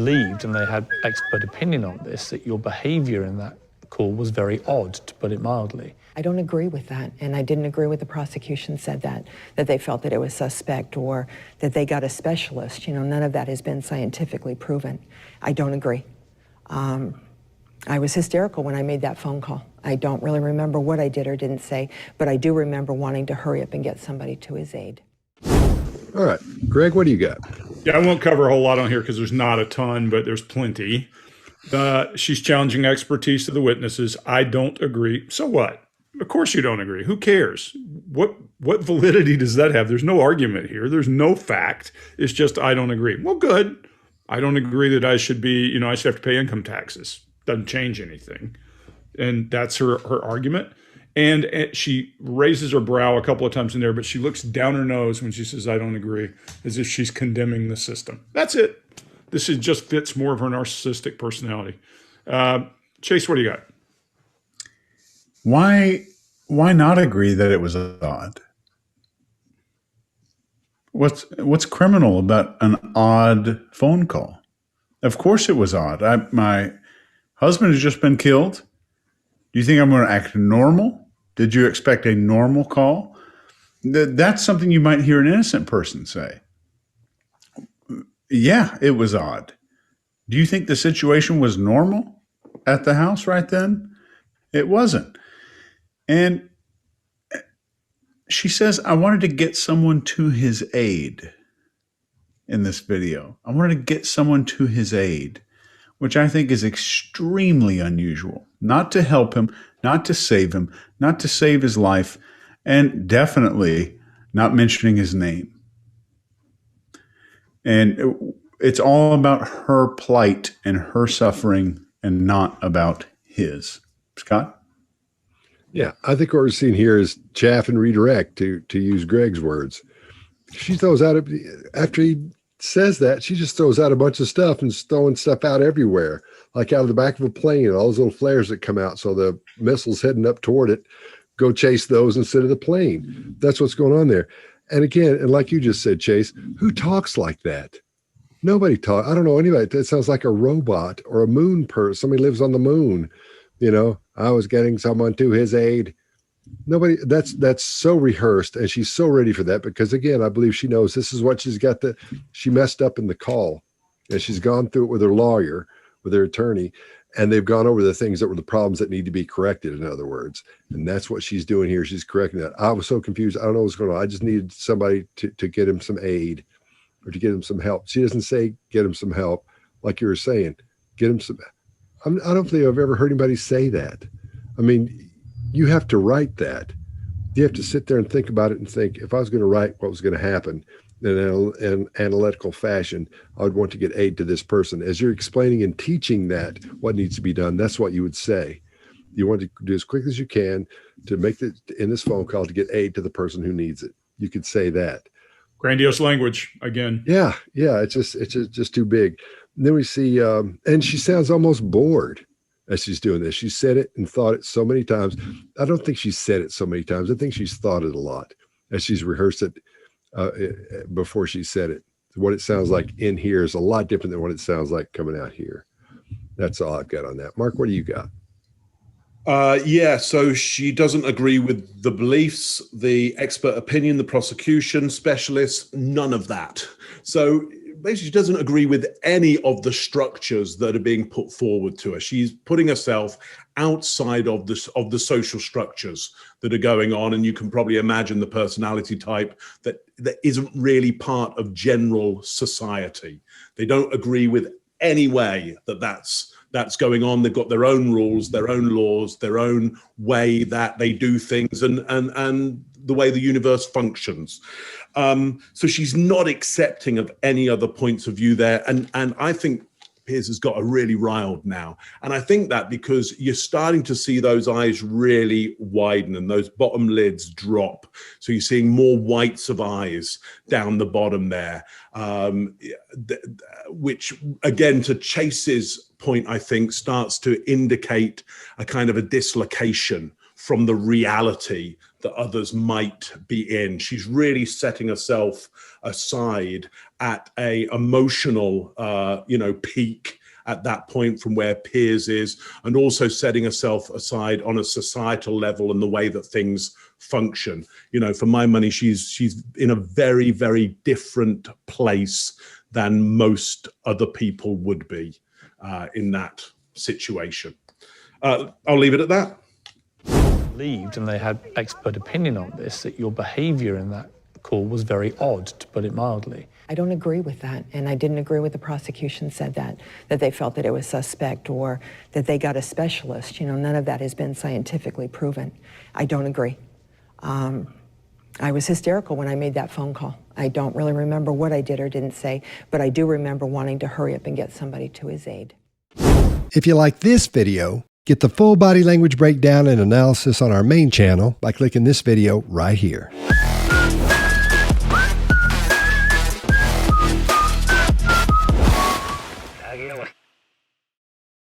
believed, and they had expert opinion on this, that your behavior in that call was very odd, to put it mildly. I don't agree with that, and I didn't agree with the prosecution said that they felt that it was suspect or that they got a specialist. You know, none of that has been scientifically proven. I don't agree. I was hysterical when I made that phone call. I don't really remember what I did or didn't say, but I do remember wanting to hurry up and get somebody to his aid. All right, Greg, what do you got? Yeah, I won't cover a whole lot on here because there's not a ton, but there's plenty. She's challenging expertise of the witnesses. I don't agree. So what? Of course you don't agree. Who cares? What validity does that have? There's no argument here. There's no fact. It's just I don't agree. Well, good. I don't agree that I should be, I should have to pay income taxes. Doesn't change anything. And that's her argument. And she raises her brow a couple of times in there, but she looks down her nose when she says, I don't agree, as if she's condemning the system. That's it. This just fits more of her narcissistic personality. Chase, what do you got? Why not agree that it was odd? What's criminal about an odd phone call? Of course it was odd. My husband has just been killed. Do you think I'm going to act normal? Did you expect a normal call? That's something you might hear an innocent person say. Yeah, it was odd. Do you think the situation was normal at the house right then? It wasn't. And she says, I wanted to get someone to his aid in this video. I wanted to get someone to his aid, which I think is extremely unusual. Not to help him, not to save him, not to save his life, and definitely not mentioning his name. And it's all about her plight and her suffering and not about his. Scott? Yeah, I think what we're seeing here is chaff and redirect, to use Greg's words. She throws out, after he says that, she just throws out a bunch of stuff and throwing stuff out everywhere, like out of the back of a plane, and all those little flares that come out. So the missiles heading up toward it, go chase those instead of the plane. That's what's going on there. And again, and like you just said, Chase, who talks like that? Nobody talks. I don't know anybody. That sounds like a robot or a moon person. Somebody lives on the moon. I was getting someone to his aid. Nobody, that's so rehearsed, and she's so ready for that because, again, I believe she knows this is what she's got. She messed up in the call, and she's gone through it with her lawyer, with her attorney, and they've gone over the things that were the problems that need to be corrected, in other words. And that's what she's doing here. She's correcting that. I was so confused. I don't know what's going on. I just needed somebody to get him some aid or to get him some help. She doesn't say get him some help, like you were saying. Get him some. I don't think I've ever heard anybody say that. I mean, you have to write that. You have to sit there and think about it and think, if I was going to write what was going to happen in an analytical fashion, I would want to get aid to this person. As you're explaining and teaching that what needs to be done, that's what you would say. You want to do as quick as you can to make it in this phone call to get aid to the person who needs it. You could say that. Grandiose language again. Yeah. It's just too big. And then we see, and she sounds almost bored as she's doing this. She said it and thought it so many times. I don't think she said it so many times. I think she's thought it a lot as she's rehearsed it before she said it. What it sounds like in here is a lot different than what it sounds like coming out here. That's all I've got on that. Mark, what do you got? So she doesn't agree with the beliefs, the expert opinion, the prosecution, specialists, none of that. So basically, she doesn't agree with any of the structures that are being put forward to her. She's putting herself outside of the social structures that are going on, and you can probably imagine the personality type that isn't really part of general society. They don't agree with any way that's going on. They've got their own rules, their own laws, their own way that they do things, and the way the universe functions. So she's not accepting of any other points of view there. And I think Piers has got her really riled now. And I think that because you're starting to see those eyes really widen and those bottom lids drop. So you're seeing more whites of eyes down the bottom there, which again, to Chase's point, I think starts to indicate a kind of a dislocation from the reality that others might be in. She's really setting herself aside at a emotional, peak at that point from where Piers is, and also setting herself aside on a societal level and the way that things function. For my money, she's in a very, very different place than most other people would be in that situation. I'll leave it at that. Believed, and they had expert opinion on this, that your behavior in that call was very odd, to put it mildly. I don't agree with that, and I didn't agree with the prosecution said that they felt that it was suspect or that they got a specialist. None of that has been scientifically proven. I don't agree. I was hysterical when I made that phone call. I don't really remember what I did or didn't say, but I do remember wanting to hurry up and get somebody to his aid. If you like this video, get the full body language breakdown and analysis on our main channel by clicking this video right here.